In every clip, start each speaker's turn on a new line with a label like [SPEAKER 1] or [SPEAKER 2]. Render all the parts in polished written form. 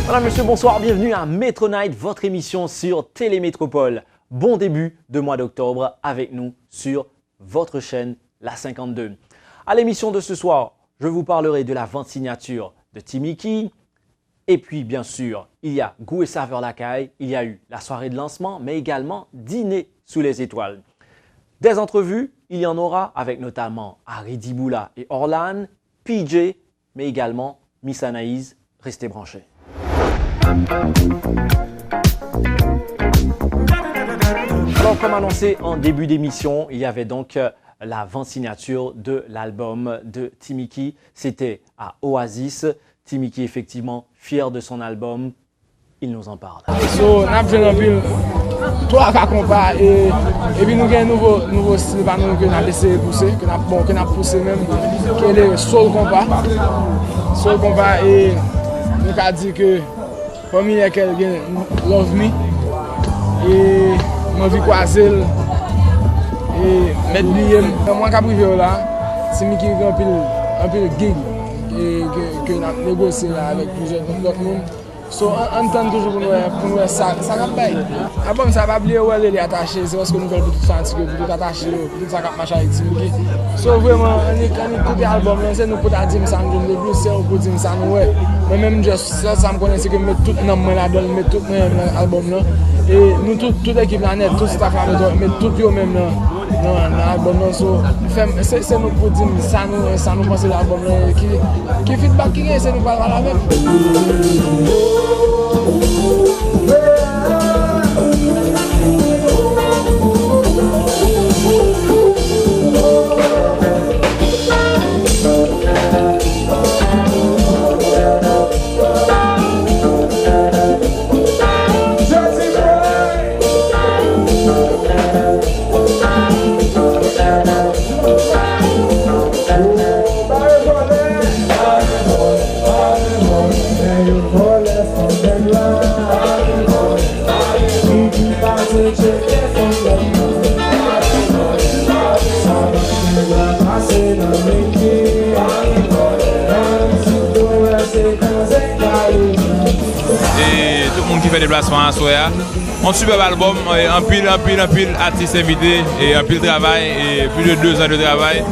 [SPEAKER 1] Voilà monsieur, bonsoir, bienvenue à Metro Night, votre émission sur Télémétropole. Bon début de mois d'octobre avec nous sur votre chaîne La 52. À l'émission de ce soir, je vous parlerai de la vente signature de Timiki. Et puis bien sûr, il y a Goût et Saveur Lacaille, il y a eu la soirée de lancement, mais également Dîner sous les étoiles. Des entrevues, il y en aura avec notamment Harry Diboula et Orlan, PJ, mais également Miss Anaïs. Restez branchés. Alors, comme annoncé en début d'émission, il y avait donc la vente signature de l'album de Timiki. C'était à Oasis. Timiki, effectivement, fier de son album. Il nous en parle.
[SPEAKER 2] So, nous avons trois compas et puis nous avons un nouveau style que nous avons essayé de pousser, que nous avons poussé même, qui est le soul compas. Soul compas et nous avons dit que parmi lesquels il y a Love Me et Mon Vie Croisée et Mettre Lié. Moi, quand je suis là, c'est moi qui ai un peu de gig que nous avons négocié avec plusieurs autres monde. So, on entend toujours pour nous ça va bien. Avant, ça va oublier où elle est attachée, c'est parce que nous voulons tout sentir, pour tout attacher, pour tout ça qui marche avec Timiki. So, vraiment, on écoute l'album, c'est nous pour dire ça, nous le plus, c'est pour dire ça, nous, ouais. Mais même, ça me connaît, c'est que mettre tout dans le là-dedans, mettre tout dans l'album là. Et nous, toute l'équipe là, tout cette affaire, mettre tout le même dans l'album là. So, c'est nous pour dire ça, nous penser l'album là, qui feedback qui est, c'est nous parler la même.
[SPEAKER 3] Qui fait des déplacements à Soya. Un super album, un pile artistes invités et un pile travail et plus de 2 ans de travail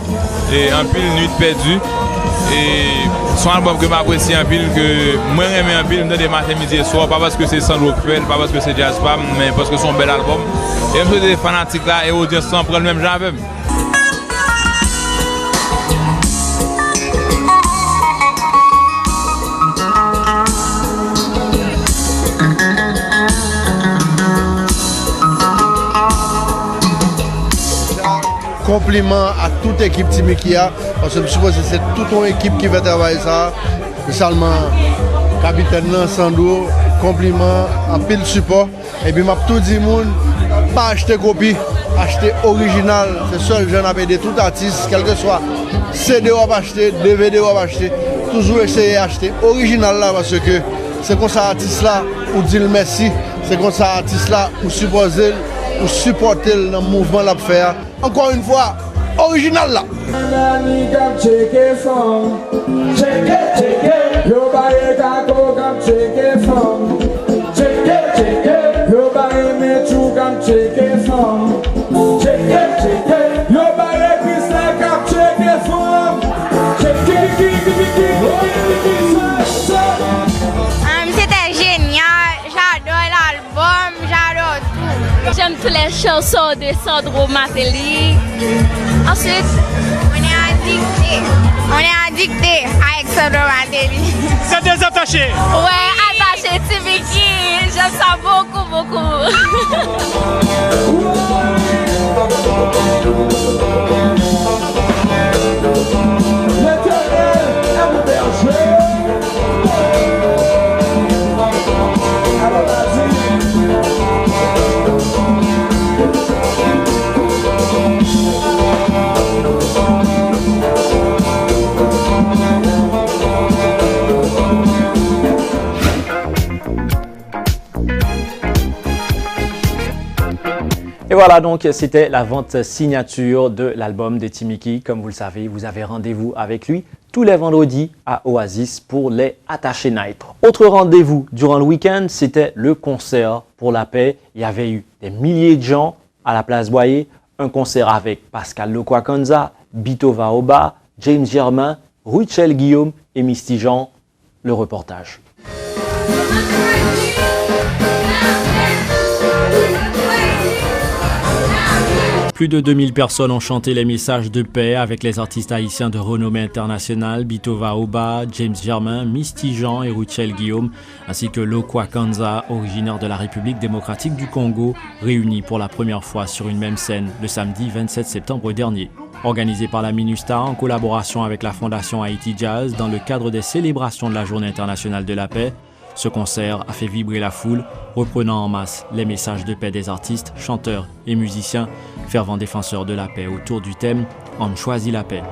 [SPEAKER 3] et un pile nuit perdue. Et son album que j'apprécie un pile, que moi j'aime un pile dans des matins, midi et soir, pas parce que c'est Sandro Cruel, pas parce que c'est Jazz Pam, mais parce que c'est un bel album. Et même des fanatiques là et audience sans prendre le même genre même.
[SPEAKER 4] Compliment à toute équipe Timiki, parce que je suppose que c'est toute une équipe qui va travailler ça. Seulement, capitaine Sandro, compliment, un pile support. Et puis, je tout dit, pas acheter copie, acheter original. C'est seul, j'en ai aidé tout artiste, quel que soit CD ou acheter, DVD ou acheter, toujours essayer d'acheter original là, parce que c'est comme ça artiste là, ou dit le merci, c'est comme ça artiste là, ou supposer, ou supporter le mouvement là pour faire. Encore une fois, original là.
[SPEAKER 5] C'était génial, j'adore l'album, j'adore tout. J'aime toutes les chansons de Sandro Matéli. Ensuite, on est addicté avec Sandro Matéli.
[SPEAKER 6] C'est des attachés?
[SPEAKER 5] Ouais, attaché Timiki, j'aime ça beaucoup, beaucoup.
[SPEAKER 1] Et voilà, donc c'était la vente signature de l'album de Timiki. Comme vous le savez, vous avez rendez-vous avec lui tous les vendredis à Oasis pour les Attachés Night. Autre rendez-vous durant le week-end, c'était le concert pour la paix. Il y avait eu des milliers de gens à la place Boyer. Un concert avec Pascal Lokwakanza, Bito Vaoba, James Germain, Ruchel Guillaume et Misty Jean. Le reportage. Plus de 2000 personnes ont chanté les messages de paix avec les artistes haïtiens de renommée internationale, Bito Vaoba, James Germain, Misty Jean et Ruchel Guillaume, ainsi que Lokwakanza, originaire de la République démocratique du Congo, réunis pour la première fois sur une même scène le samedi 27 septembre dernier. Organisé par la MINUSTAH en collaboration avec la Fondation Haïti Jazz dans le cadre des célébrations de la Journée internationale de la paix, ce concert a fait vibrer la foule, reprenant en masse les messages de paix des artistes, chanteurs et musiciens, fervents défenseurs de la paix autour du thème « On choisit la paix ».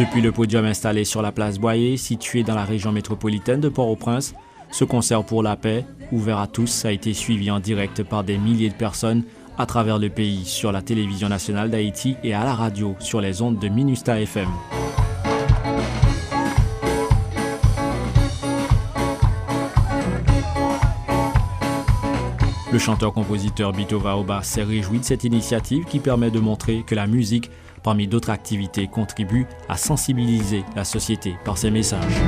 [SPEAKER 1] Depuis le podium installé sur la place Boyer, situé dans la région métropolitaine de Port-au-Prince, ce concert pour la paix, ouvert à tous, a été suivi en direct par des milliers de personnes à travers le pays sur la télévision nationale d'Haïti et à la radio sur les ondes de MINUSTAH FM. Le chanteur-compositeur Bito Vaoba s'est réjoui de cette initiative qui permet de montrer que la musique, parmi d'autres activités, contribue à sensibiliser la société par ses messages.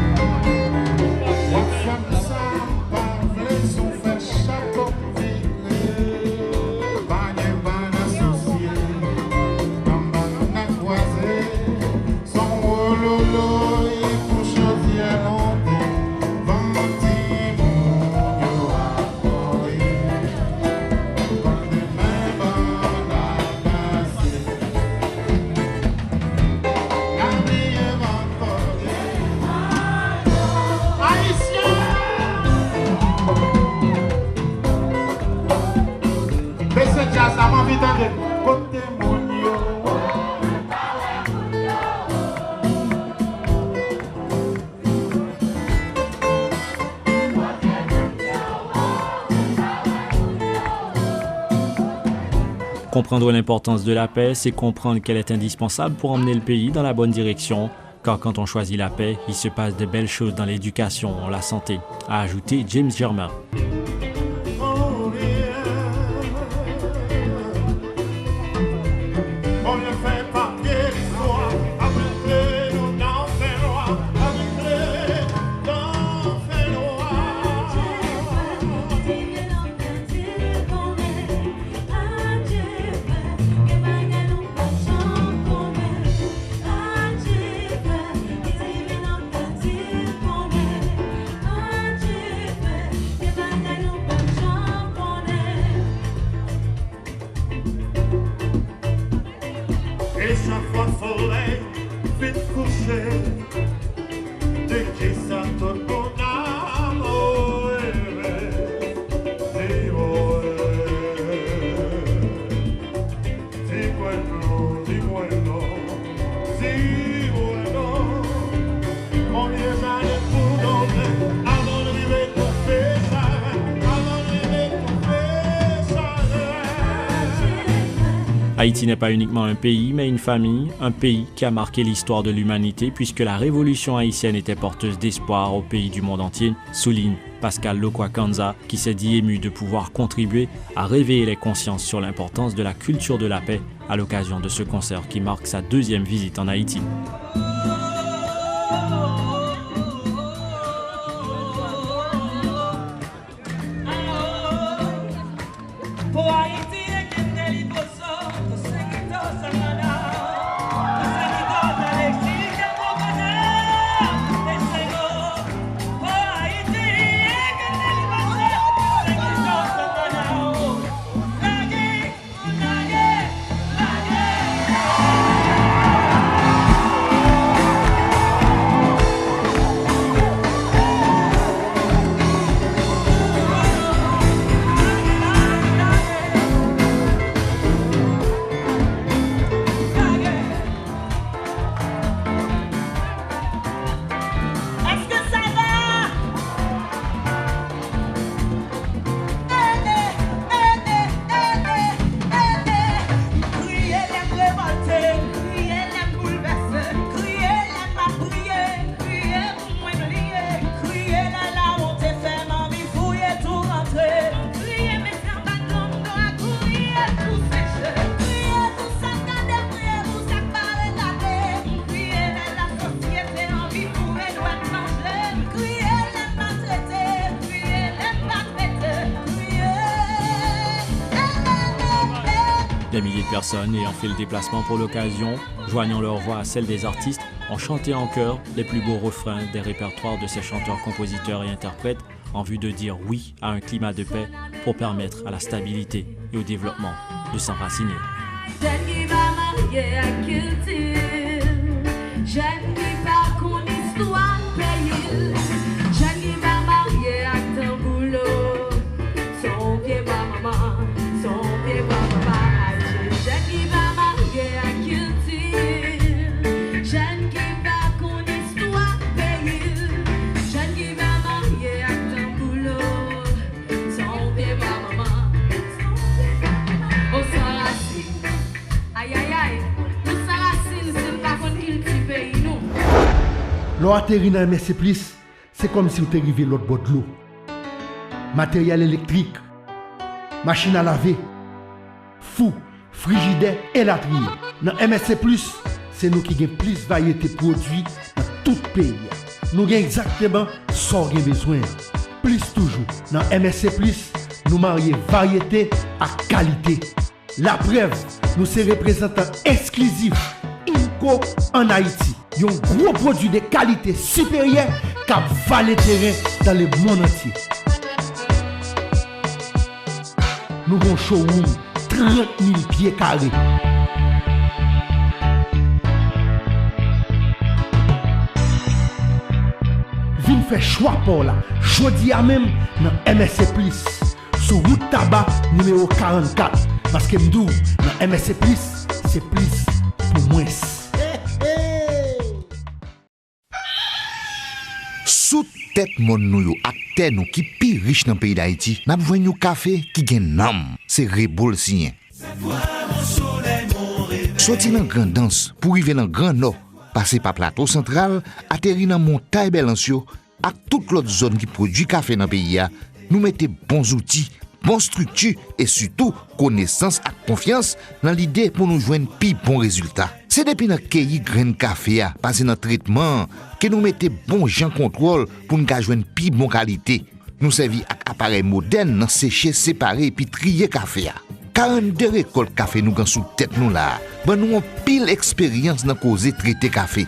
[SPEAKER 1] Comprendre l'importance de la paix, c'est comprendre qu'elle est indispensable pour emmener le pays dans la bonne direction. Car quand on choisit la paix, il se passe de belles choses dans l'éducation, la santé, a ajouté James Germain. Haïti n'est pas uniquement un pays, mais une famille, un pays qui a marqué l'histoire de l'humanité puisque la révolution haïtienne était porteuse d'espoir au pays du monde entier, souligne Pascal Lokwakanza, qui s'est dit ému de pouvoir contribuer à réveiller les consciences sur l'importance de la culture de la paix à l'occasion de ce concert qui marque sa deuxième visite en Haïti.
[SPEAKER 6] personnes ayant fait le déplacement pour l'occasion, joignant leur voix à celle des artistes, ont chanté en chœur les plus beaux refrains des répertoires de ces chanteurs, compositeurs et interprètes en vue de dire oui à un climat de paix pour permettre à la stabilité et au développement de s'enraciner.
[SPEAKER 7] Jeune qui va marier à culture, jeune qui va qu'on histoire pays, jeune qui va marier à ton boulot, son pied va maman, son pied va papa, jeune qui va marier à culture, jeune qui va qu'on histoire pays, jeune qui va marier à ton boulot, son pied va maman, on s'enracine. Aïe aïe aïe, nous s'enracine, c'est pas qu'on cultive pays nous.
[SPEAKER 8] L'on atterrit dans MSC+, c'est comme si on était arrivé l'autre bord de l'eau. Matériel électrique, machine à laver, fou, frigidaire et latrier. Dans MSC+, c'est nous qui avons plus de variété de produits dans tout le pays. Nous avons exactement ce qu'on a besoin. Plus toujours. Dans MSC+, nous marions variété à qualité. La preuve, nous sommes représentants exclusifs INCO en Haïti. Un gros produit de qualité supérieure qui va le terrain dans le monde entier. Nous avons un showroom 30 000 pieds carrés. Vin faire choix pour là. Jodi à même dans MSC+, sur route tabac numéro 44. Parce que m'dou, dans MSC+, c'est plus pour moins.
[SPEAKER 9] Sous tête mon nou yo ak terre nou qui pi riche dans le pays d'Haïti, n'a besoin de café qui gen nam, c'est Rebol sien. Sorti dans grand danse pour arriver dans grand nord, passer par plateau central, atterrir dans montagne Belancio, ak toute l'autre zone qui produit café dans le pays, nous mettons bons outils, bonne structure et surtout connaissance et confiance dans l'idée pour nous joindre plus bon résultat. C'est depuis notre cueilli grain café passer dans traitement que nous mettons bon gens contrôle pour nous joindre plus bon qualité. Nous servons avec appareil moderne dans sécher, séparer et puis trier café. 42 récoltes café nous gagne sous tête nous là. Ben nous avons pile expérience dans causer traiter café.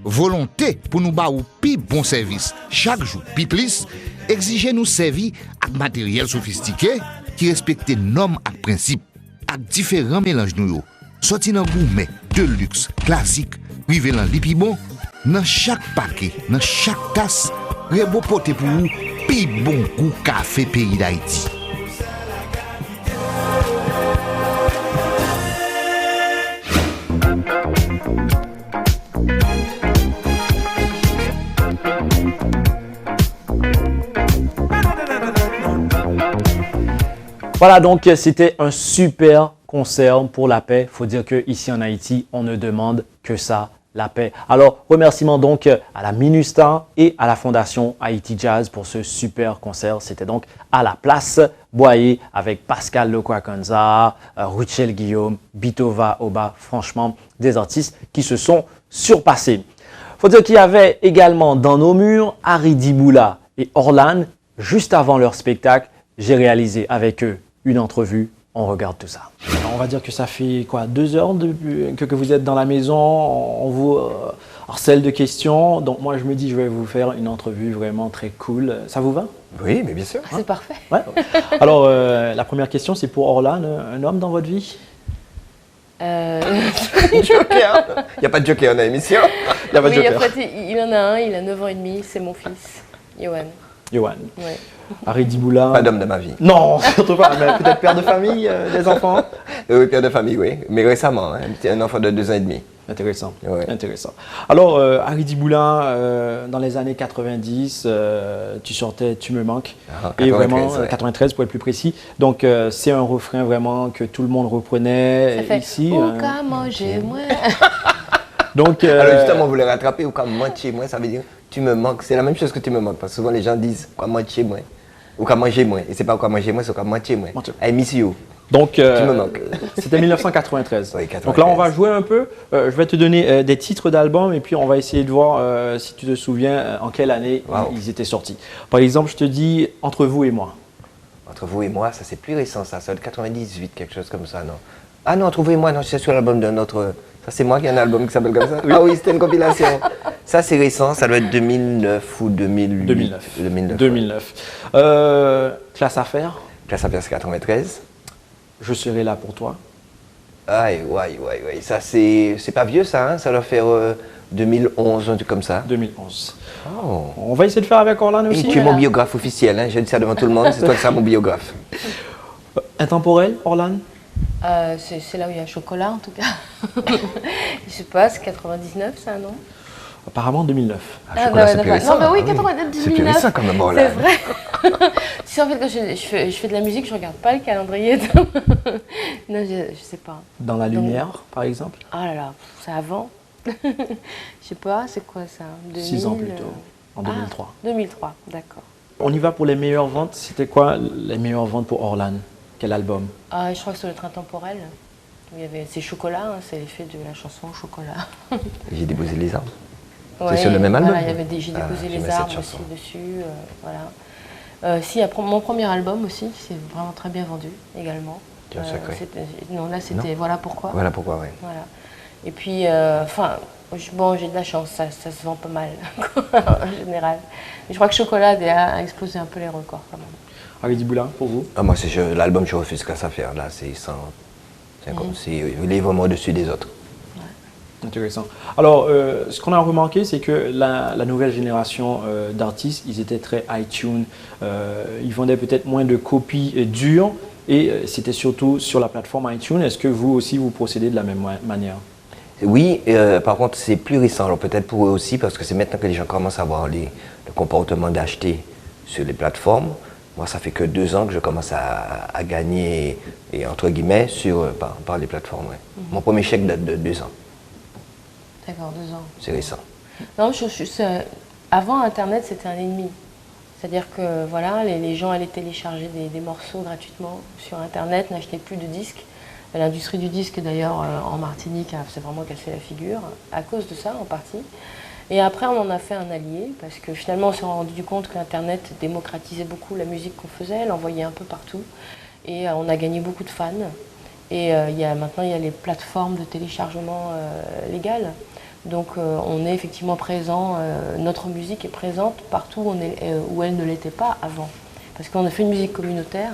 [SPEAKER 9] Volonté pour nous ba ou plus bon service chaque jour plus plus. Exiger nous servir avec matériel sophistiqué qui respecte normes et principes, avec différents mélanges nous. Sorti dans gourmet, de luxe, classique, rivé dans l'épibon, dans chaque paquet, dans chaque tasse, Rebol porte pour vous, pi bon goût café pays d'Haïti.
[SPEAKER 1] Voilà, donc c'était un super concert pour la paix. Il faut dire qu'ici en Haïti, on ne demande que ça, la paix. Alors, remerciements donc à la MINUSTAH et à la Fondation Haïti Jazz pour ce super concert. C'était donc à la place Boyer avec Pascal Lokwakanza, Ruchel Guillaume, Bitova Oba. Franchement, des artistes qui se sont surpassés. Il faut dire qu'il y avait également dans nos murs Harry Diboula et Orlan. Juste avant leur spectacle, j'ai réalisé avec eux une entrevue. On regarde tout ça. Alors, on va dire que ça fait quoi, 2 heures que vous êtes dans la maison, on vous harcèle de questions. Donc moi je me dis je vais vous faire une entrevue vraiment très cool. Ça vous va?
[SPEAKER 10] Oui, mais bien sûr.
[SPEAKER 5] Ah, c'est parfait.
[SPEAKER 1] Ouais. Alors la première question c'est pour Orlan, un homme dans votre vie?
[SPEAKER 10] Joker. Il n'y a pas de joker dans l'émission. Il n'y a pas de
[SPEAKER 5] Oui,
[SPEAKER 10] joker.
[SPEAKER 5] en fait, il en a un, il a 9 ans et demi, c'est mon fils, Yohan.
[SPEAKER 1] Yohan.
[SPEAKER 5] Ouais.
[SPEAKER 1] Harry Diboula.
[SPEAKER 10] Pas d'homme de ma vie.
[SPEAKER 1] Non, surtout pas, mais peut-être père de famille, des enfants.
[SPEAKER 10] Oui, père de famille, oui. Mais récemment, un enfant de 2 ans et demi.
[SPEAKER 1] Intéressant,
[SPEAKER 10] Ouais.
[SPEAKER 1] intéressant. Alors, Harry Diboula, dans les années 90, tu sortais Tu me manques.
[SPEAKER 10] Ah,
[SPEAKER 1] Et
[SPEAKER 10] 93,
[SPEAKER 1] vraiment,
[SPEAKER 10] ouais.
[SPEAKER 1] 93 pour être plus précis. Donc, c'est un refrain vraiment que tout le monde reprenait
[SPEAKER 5] Ça fait
[SPEAKER 1] ici.
[SPEAKER 5] Ou qu'à manger, moi.
[SPEAKER 1] Donc,
[SPEAKER 10] Alors justement, vous le rattrapez ou comme moitié moi, ça veut dire tu me manques. C'est la même chose que tu me manques. Parce que souvent les gens disent quoi moitié moi. Ou qu'à manger moi. Et c'est pas quoi manger moi, c'est quoi moitié moi.
[SPEAKER 1] Moitié.
[SPEAKER 10] I miss you.
[SPEAKER 1] donc
[SPEAKER 10] me manques.
[SPEAKER 1] c'était 1993.
[SPEAKER 10] Oui, 93.
[SPEAKER 1] Donc là, on va jouer un peu. Je vais te donner des titres d'albums et puis on va essayer de voir si tu te souviens en quelle année
[SPEAKER 10] Wow.
[SPEAKER 1] ils étaient sortis. Par exemple, je te dis Entre vous et moi.
[SPEAKER 10] Entre vous et moi, ça c'est plus récent, ça. Ça doit être 98, quelque chose comme ça, non? Ah non, trouvez-moi, non, c'est sur l'album d'un autre. Ça, c'est moi qui ai un album qui s'appelle comme ça. Ah oui, c'était une compilation. Ça, c'est récent, ça doit être 2009 ou 2008.
[SPEAKER 1] 2009. Classe à faire.
[SPEAKER 10] Classe à faire, c'est 93.
[SPEAKER 1] Je serai là pour toi.
[SPEAKER 10] Aïe, ouais. Ça, c'est pas vieux, ça, hein? Ça doit faire 2011, un truc comme ça.
[SPEAKER 1] 2011.
[SPEAKER 10] Oh.
[SPEAKER 1] On va essayer de faire avec Orlan aussi.
[SPEAKER 10] Et tu es mon biographe officiel, hein? Je dis ça devant tout le monde, c'est toi qui seras mon biographe.
[SPEAKER 1] Intemporel, Orlan?
[SPEAKER 11] C'est là où il y a chocolat en tout cas. Je sais pas, c'est 99 ça, non?
[SPEAKER 1] Apparemment 2009.
[SPEAKER 10] Ah, chocolat, c'est plus récent.
[SPEAKER 11] Non, mais oui, 99, 2009.
[SPEAKER 10] C'est plus récent quand même, Orlan.
[SPEAKER 11] C'est vrai. Tu sais, en fait, quand je fais de la musique, je regarde pas le calendrier. Non, je sais pas.
[SPEAKER 1] Dans la lumière, par exemple?
[SPEAKER 11] Ah là là, c'est avant. Je sais pas, c'est quoi ça?
[SPEAKER 1] 6 ans plus tôt, en 2003.
[SPEAKER 11] 2003, d'accord.
[SPEAKER 1] On y va pour les meilleures ventes. C'était quoi les meilleures ventes pour Orlan? Quel album?
[SPEAKER 11] Je crois que c'est le train temporel. Il y avait, c'est Chocolat, hein, c'est l'effet de la chanson Chocolat.
[SPEAKER 10] J'ai déposé les arbres.
[SPEAKER 11] Ouais,
[SPEAKER 10] c'est sur le même album?
[SPEAKER 11] Voilà, j'ai déposé les arbres aussi dessus. Voilà. Si, mon premier album aussi, c'est vraiment très bien vendu également. Non, là c'était Voilà pourquoi.
[SPEAKER 10] Voilà pourquoi, oui.
[SPEAKER 11] Voilà. Et puis, bon, j'ai de la chance, ça se vend pas mal en général. Mais je crois que Chocolat a explosé un peu les records quand même.
[SPEAKER 1] Haridi Boula, pour vous?
[SPEAKER 10] Moi, c'est l'album Je refuse Classe à faire. Là, c'est il est vraiment au-dessus des autres.
[SPEAKER 1] Ouais. Intéressant. Alors, ce qu'on a remarqué, c'est que la nouvelle génération d'artistes, ils étaient très iTunes. Ils vendaient peut-être moins de copies dures et c'était surtout sur la plateforme iTunes. Est-ce que vous aussi, vous procédez de la même manière?
[SPEAKER 10] Oui, par contre, c'est plus récent. Alors, peut-être pour eux aussi, parce que c'est maintenant que les gens commencent à voir le comportement d'acheter sur les plateformes. Moi, ça fait que 2 ans que je commence à gagner, et entre guillemets, par les plateformes. Ouais. Mon premier chèque date de 2 ans.
[SPEAKER 11] D'accord, 2 ans.
[SPEAKER 10] C'est récent.
[SPEAKER 11] Non, avant Internet, c'était un ennemi. C'est-à-dire que voilà, les gens allaient télécharger des morceaux gratuitement sur Internet, n'achetaient plus de disques. L'industrie du disque, d'ailleurs, en Martinique, s'est vraiment cassé la figure, à cause de ça, en partie. Et après, on en a fait un allié, parce que finalement, on s'est rendu compte qu'Internet démocratisait beaucoup la musique qu'on faisait, l'envoyait un peu partout. Et on a gagné beaucoup de fans. Et maintenant, il y a les plateformes de téléchargement légales. Donc, on est effectivement présent, notre musique est présente partout où elle ne l'était pas avant. Parce qu'on a fait une musique communautaire.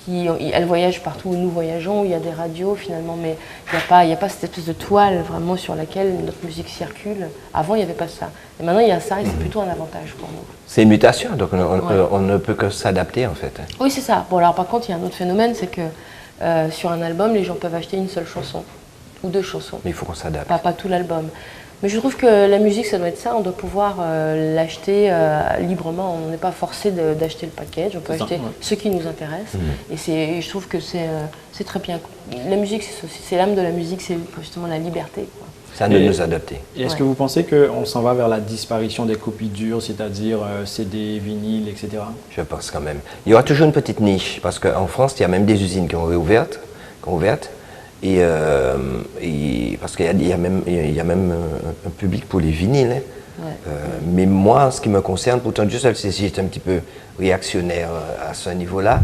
[SPEAKER 11] Elle voyage partout où nous voyageons, où il y a des radios finalement, mais il n'y a pas cette espèce de toile vraiment sur laquelle notre musique circule. Avant, il n'y avait pas ça. Et maintenant, il y a ça et c'est plutôt un avantage pour nous.
[SPEAKER 10] C'est une mutation, donc on ne peut que s'adapter en fait.
[SPEAKER 11] Oui, c'est ça. Bon, alors par contre, il y a un autre phénomène, c'est que sur un album, les gens peuvent acheter une seule chanson ou 2 chansons.
[SPEAKER 10] Mais il faut qu'on s'adapte.
[SPEAKER 11] Pas tout l'album. Mais je trouve que la musique, ça doit être ça, on doit pouvoir l'acheter librement, on n'est pas forcé d'acheter le package, on peut acheter ce qui nous intéresse. Et je trouve que c'est très bien. La musique, c'est l'âme de la musique, c'est justement la liberté, quoi.
[SPEAKER 10] C'est à nous de nous adapter.
[SPEAKER 1] Et est-ce que vous pensez qu'on s'en va vers la disparition des copies dures, c'est-à-dire CD, vinyle, etc.?
[SPEAKER 10] Je pense quand même. Il y aura toujours une petite niche, parce qu'en France, il y a même des usines qui ont ouvertes. Et parce qu'il y a même un public pour les vinyles. Hein. Ouais. Mais moi, en ce qui me concerne, pourtant Dieu seul sait si j'étais un petit peu réactionnaire à ce niveau-là.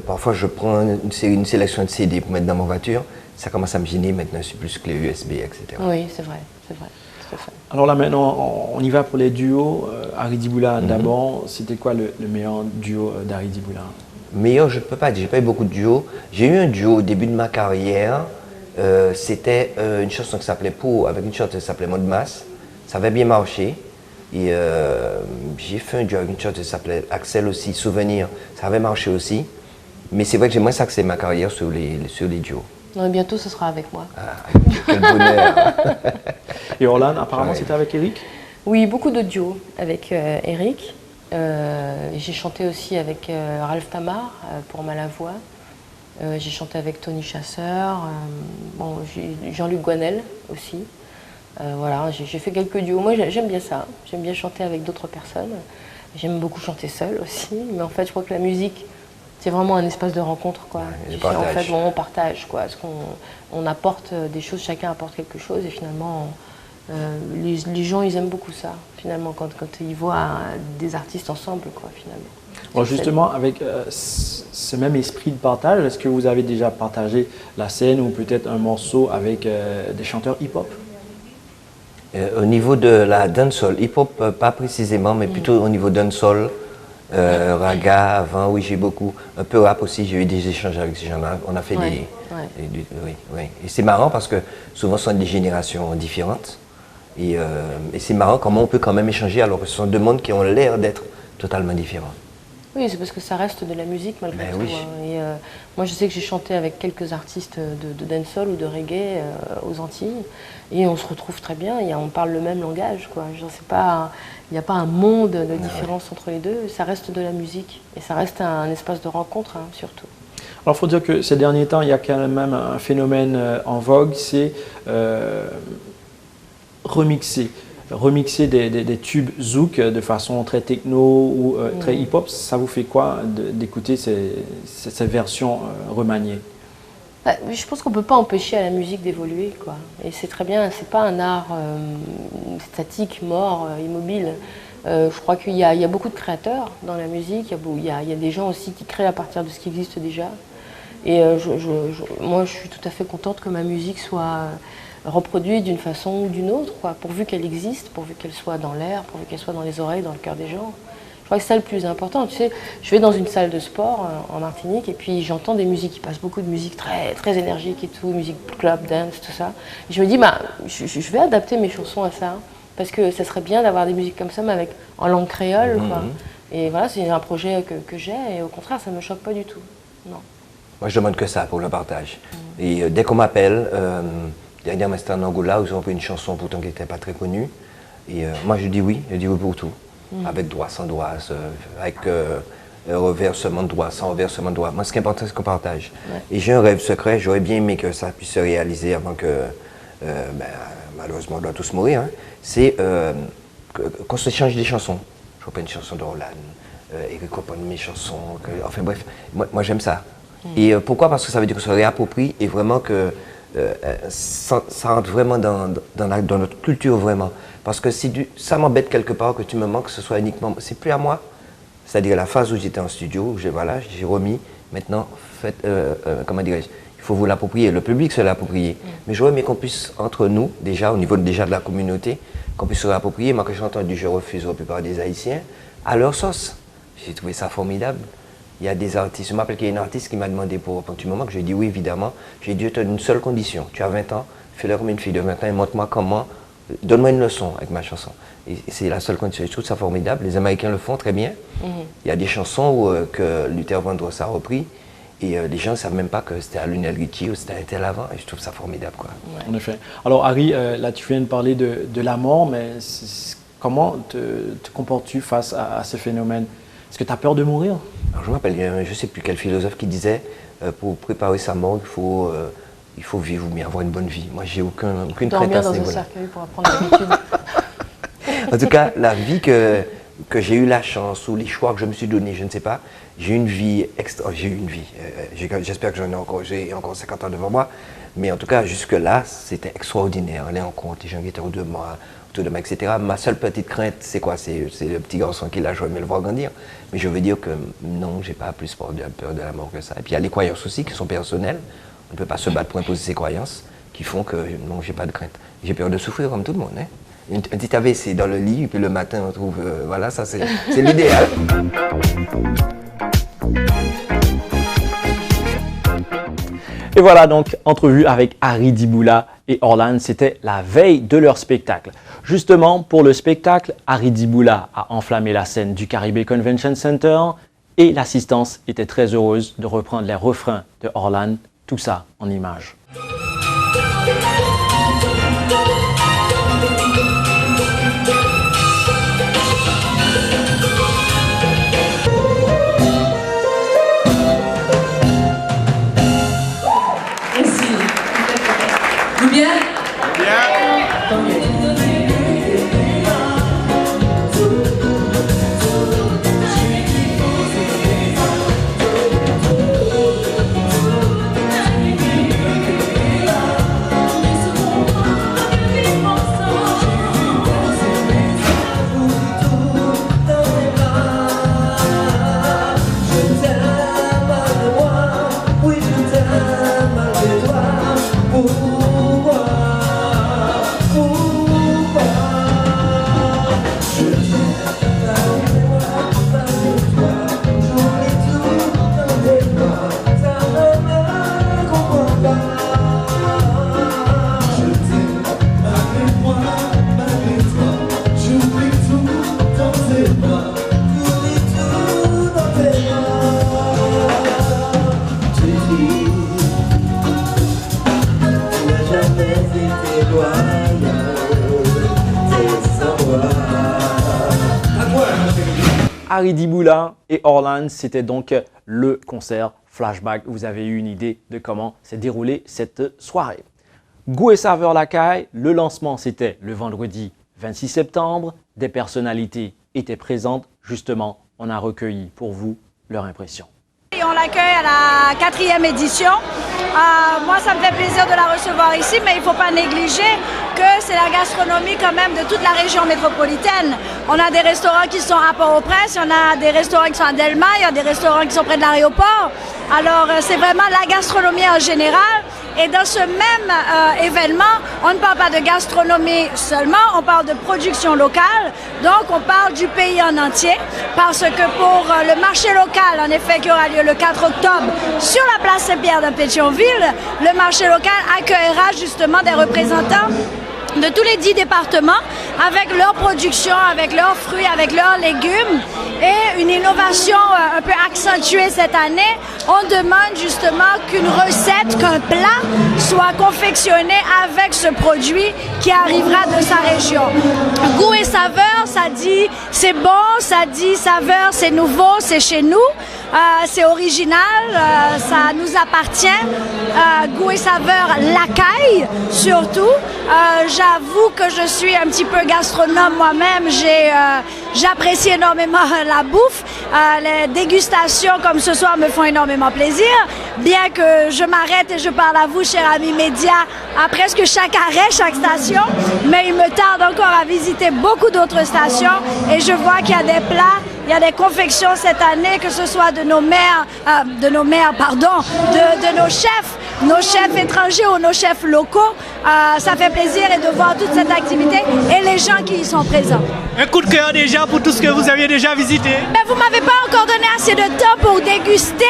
[SPEAKER 10] Parfois, je prends une sélection de CD pour mettre dans ma voiture. Ça commence à me gêner. Maintenant, je suis plus clé USB, etc.
[SPEAKER 11] Oui, c'est vrai, tout à fait.
[SPEAKER 1] Alors là, maintenant, on y va pour les duos. Haridi Boula, d'abord, c'était quoi le meilleur duo d'Haridi Boula?
[SPEAKER 10] Meilleur, je ne peux pas dire, j'ai pas eu beaucoup de duos. J'ai eu un duo au début de ma carrière. C'était une chanson qui s'appelait avec une chanteuse qui s'appelait Maud Mass. Ça avait bien marché. Et j'ai fait un duo avec une chanteuse qui s'appelait Axel aussi, Souvenir. Ça avait marché aussi. Mais c'est vrai que j'ai moins axé ma carrière sur les duos.
[SPEAKER 11] Non, bientôt, ce sera avec moi.
[SPEAKER 10] Ah, quel bonheur.
[SPEAKER 1] Et Orlan, apparemment, c'était avec Eric?
[SPEAKER 11] Oui, beaucoup de duos avec Eric. J'ai chanté aussi avec Ralph Tamar pour Malavoie. J'ai chanté avec Tony Chasseur, Jean-Luc Guanel aussi. Voilà, j'ai fait quelques duos. Moi, j'aime bien ça. J'aime bien chanter avec d'autres personnes. J'aime beaucoup chanter seule aussi. Mais en fait, je crois que la musique, c'est vraiment un espace de rencontre, quoi.
[SPEAKER 10] En
[SPEAKER 11] fait, on partage, quoi. Parce qu'on apporte des choses, chacun apporte quelque chose, et finalement, les gens, ils aiment beaucoup ça, finalement, quand ils voient des artistes ensemble, quoi, finalement.
[SPEAKER 1] Bon, justement, avec ce même esprit de partage, est-ce que vous avez déjà partagé la scène ou peut-être un morceau avec des chanteurs hip-hop?
[SPEAKER 10] Au niveau de la dancehall, hip-hop pas précisément, mais plutôt au niveau dancehall, raga, avant, oui, j'ai beaucoup. Un peu rap aussi, j'ai eu des échanges avec ces gens-là. On a fait oui. Et c'est marrant parce que souvent ce sont des générations différentes. Et c'est marrant comment on peut quand même échanger alors que ce sont deux mondes qui ont l'air d'être totalement différents.
[SPEAKER 11] Oui, c'est parce que ça reste de la musique malgré tout.
[SPEAKER 10] Oui.
[SPEAKER 11] Et moi, je sais que j'ai chanté avec quelques artistes de dancehall ou de reggae aux Antilles, et on se retrouve très bien. On parle le même langage, quoi. Il n'y a pas un monde de différence entre les deux. Ça reste de la musique et ça reste un espace de rencontre, hein, surtout.
[SPEAKER 1] Alors, il faut dire que ces derniers temps, il y a quand même un phénomène en vogue, c'est remixer des tubes zouk de façon très techno ou très hip-hop. Ça vous fait quoi d'écouter cette version remaniée?
[SPEAKER 11] Je pense qu'on ne peut pas empêcher à la musique d'évoluer, quoi. Et c'est très bien, c'est pas un art statique, mort, immobile. Je crois qu'il y a beaucoup de créateurs dans la musique, il y a des gens aussi qui créent à partir de ce qui existe déjà. Et moi, je suis tout à fait contente que ma musique soit reproduite d'une façon ou d'une autre, quoi, pourvu qu'elle existe, pourvu qu'elle soit dans l'air, pourvu qu'elle soit dans les oreilles, dans le cœur des gens. Je crois que c'est ça le plus important. Tu sais, je vais dans une salle de sport en Martinique et puis j'entends des musiques, il passe beaucoup de musique très, très énergique et tout, musique club, dance, tout ça. Et je me dis, je vais adapter mes chansons à ça, parce que ça serait bien d'avoir des musiques comme ça, mais en langue créole, quoi. Et voilà, c'est un projet que j'ai et au contraire, ça ne me choque pas du tout. Non.
[SPEAKER 10] Moi, je demande que ça pour le partage. Et dès qu'on m'appelle, dernièrement c'était en Angola où ils ont pris une chanson pourtant qui n'était pas très connue. Et moi je dis oui pour tout. Avec droit, sans droit, avec reversement de droit, sans reversement de droit. Moi ce qui est important c'est qu'on partage. Et j'ai un rêve secret, j'aurais bien aimé que ça puisse se réaliser avant que, malheureusement on doit tous mourir, hein. C'est qu'on se change des chansons. Je reprends une chanson de Roland, Eric reprend mes chansons, enfin bref, moi j'aime ça. Et pourquoi? Parce que ça veut dire qu'on se réapproprie et vraiment que ça rentre vraiment dans notre culture vraiment. Parce que ça m'embête quelque part que tu me manques, que ce soit uniquement, c'est plus à moi. C'est-à-dire la phase où j'étais en studio, où j'ai remis, maintenant, comment dirais-je, il faut vous l'approprier, le public se l'approprier. Mais j'aurais aimé qu'on puisse, entre nous, déjà, au niveau déjà de la communauté, qu'on puisse se l'approprier. Moi, quand j'ai entendu Je refuse la plupart des Haïtiens, à leur sauce, j'ai trouvé ça formidable. Il y a des artistes, je me rappelle qu'il y a une artiste qui m'a demandé pour un petit moment, que j'ai dit oui évidemment. J'ai dit, tu as une seule condition, tu as 20 ans, fais-le comme une fille de 20 ans et montre-moi comment, donne-moi une leçon avec ma chanson. Et c'est la seule condition, je trouve ça formidable, les Américains le font très bien. Il y a des chansons que Luther Vandross a repris et les gens ne savent même pas que c'était à Lionel Richie ou c'était à un tel avant et je trouve ça formidable, quoi.
[SPEAKER 1] En effet. Alors Harry, là tu viens de parler de la mort, mais comment te comportes-tu face à ce phénomène? Est-ce que tu as peur de mourir?
[SPEAKER 10] Alors, je me rappelle, je ne sais plus quel philosophe qui disait pour préparer sa mort, il faut vivre ou bien avoir une bonne vie. Moi, j'ai aucune crainte à ce niveau-là. Dormir dans un cercueil pour apprendre l'habitude. En tout cas, la vie que j'ai eu la chance ou les choix que je me suis donné, je ne sais pas, j'ai eu une vie j'espère que j'ai encore 50 ans devant moi, mais en tout cas, jusque-là, c'était extraordinaire. Les rencontres, les gens qui étaient autour de moi, etc. Ma seule petite crainte, c'est quoi? C'est le petit garçon qui l'a joué, mais le voir grandir. Mais je veux dire que non, j'ai pas plus peur de la mort que ça. Et puis il y a les croyances aussi qui sont personnelles. On ne peut pas se battre pour imposer ses croyances qui font que non, j'ai pas de crainte. J'ai peur de souffrir comme tout le monde, hein. Un petit AVC dans le lit, et puis le matin on trouve, voilà, ça c'est l'idéal.
[SPEAKER 1] Et voilà donc, entrevue avec Harry Diboula et Orlan, c'était la veille de leur spectacle. Justement, pour le spectacle, Harry Diboula a enflammé la scène du Caribbean Convention Center et l'assistance était très heureuse de reprendre les refrains de Orlan, tout ça en images.
[SPEAKER 12] Bien? Bien. Tant mieux.
[SPEAKER 1] Harry Diboula et Orlan, c'était donc le concert Flashback. Vous avez eu une idée de comment s'est déroulée cette soirée. Goût et saveur la caille, le lancement c'était le vendredi 26 septembre. Des personnalités étaient présentes. Justement, on a recueilli pour vous leur impression.
[SPEAKER 13] Et on l'accueille à la 4e édition. Moi, ça me fait plaisir de la recevoir ici, mais il ne faut pas négliger que c'est la gastronomie quand même de toute la région métropolitaine. On a des restaurants qui sont à Port-au-Prince, on a des restaurants qui sont à Delma, il y a des restaurants qui sont près de l'aéroport. Alors, c'est vraiment la gastronomie en général. Et dans ce même événement, on ne parle pas de gastronomie seulement, on parle de production locale. Donc, on parle du pays en entier. Parce que pour le marché local, en effet, qui aura lieu le 4 octobre sur la place Saint-Pierre de Pétionville, le marché local accueillera justement des représentants de tous les 10 départements avec leur production, avec leurs fruits, avec leurs légumes et une innovation un peu accentuée cette année. On demande justement qu'une recette, qu'un plat soit confectionné avec ce produit qui arrivera de sa région. Goût et saveur, ça dit c'est bon, ça dit saveur, c'est nouveau, c'est chez nous. C'est original, ça nous appartient. Goût et saveur, la caille surtout. J'avoue que je suis un petit peu gastronome moi-même. J'apprécie énormément la bouffe. Les dégustations comme ce soir me font énormément plaisir. Bien que je m'arrête et je parle à vous, chers amis médias, à presque chaque arrêt, chaque station. Mais il me tarde encore à visiter beaucoup d'autres stations. Et je vois qu'il y a des plats, il y a des confections cette année, que ce soit de nos chefs étrangers ou nos chefs locaux. Ça fait plaisir et de voir toute cette activité et les gens qui y sont présents.
[SPEAKER 14] Un coup de cœur déjà pour tout ce que vous aviez déjà visité.
[SPEAKER 13] Mais vous ne m'avez pas encore donné assez de temps pour déguster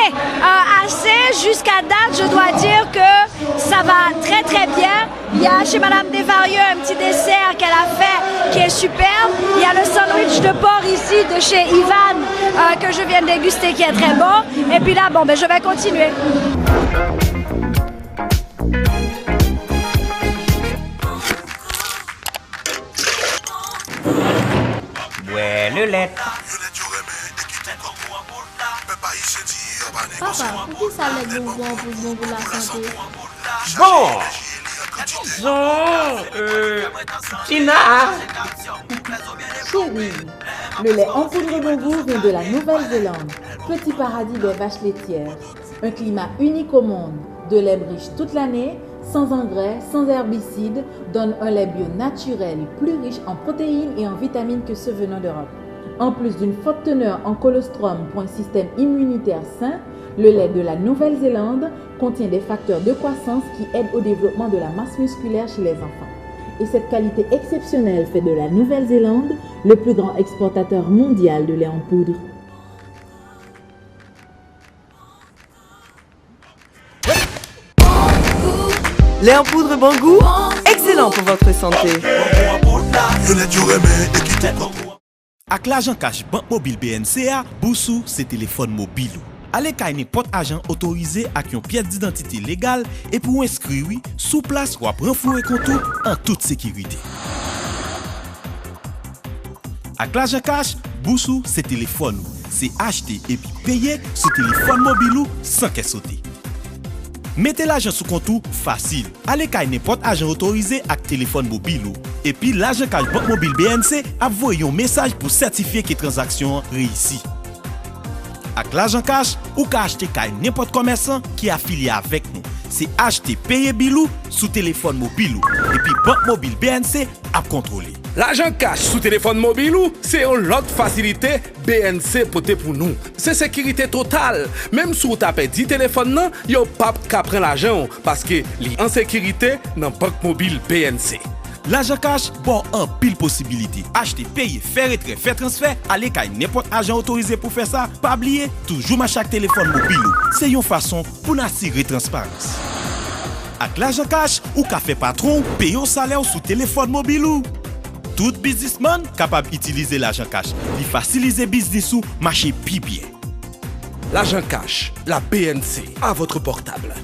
[SPEAKER 13] assez. Jusqu'à date, je dois dire que ça va très très bien. Il y a chez Madame Desvarieux un petit dessert qu'elle a fait qui est superbe. Il y a le sandwich de porc ici de chez Ivan que je viens de déguster qui est très bon. Et puis là, je vais continuer.
[SPEAKER 15] Ouais, le lait.
[SPEAKER 16] Papa, pourquoi ça l'est bon pour la santé?
[SPEAKER 15] Bon, Tina.
[SPEAKER 17] Chérie, le lait en poudre bon goût vient de la Nouvelle-Zélande. Petit paradis des vaches laitières. Un climat unique au monde. De lait riche toute l'année, sans engrais, sans herbicides, donne un lait bio naturel, plus riche en protéines et en vitamines que ceux venant d'Europe. En plus d'une forte teneur en colostrum pour un système immunitaire sain, le lait de la Nouvelle-Zélande contient des facteurs de croissance qui aident au développement de la masse musculaire chez les enfants. Et cette qualité exceptionnelle fait de la Nouvelle-Zélande le plus grand exportateur mondial de lait en poudre.
[SPEAKER 18] Lait en poudre bon goût, excellent pour votre santé.
[SPEAKER 19] Avec l'argent cash Banque Mobile BNCA, Boussou, c'est téléphone mobile. Allez kay n'importe agent autorisé avec une pièce d'identité légale et pour inscrire sous place ou après renflouer compte en toute sécurité. Avec l'argent cash, Boussou, c'est téléphone. C'est acheter et puis payer sur téléphone mobile sans qu'elle saute. Mettez l'argent sous compte facile. Allez kay n'importe agent autorisé avec téléphone mobile. Et puis l'argent cash Banque Mobile BNC a envoyé un message pour certifier que la transaction réussie. Avec l'argent cash, ou ka acheter kay n'importe commerçant qui est affilié avec nous. C'est acheter, payer bilou sous téléphone mobile. Et puis Banque Mobile BNC a contrôlé.
[SPEAKER 20] L'argent cash sous téléphone mobile, c'est une autre facilité BNC pote pour nous. C'est sécurité totale. Même si vous tapez 10 téléphones, il n'y a pas qu'à prendre l'argent parce que li en sécurité dans Banque Mobile BNC.
[SPEAKER 19] L'argent cash, bon, en pile possibilité. Acheter, payer, faire retrait, faire transfert, aller kay n'importe agent autorisé pour faire ça. Pas oublier, toujours à chaque téléphone mobile. C'est une façon pour assurer transparence. Avec l'argent cash, ou ka fait patron, payer au salaire sous téléphone mobile. Tout businessman capable d'utiliser l'argent cash. Il facilite business ou marcher plus bien.
[SPEAKER 20] L'argent cash, la BNC, à votre portable.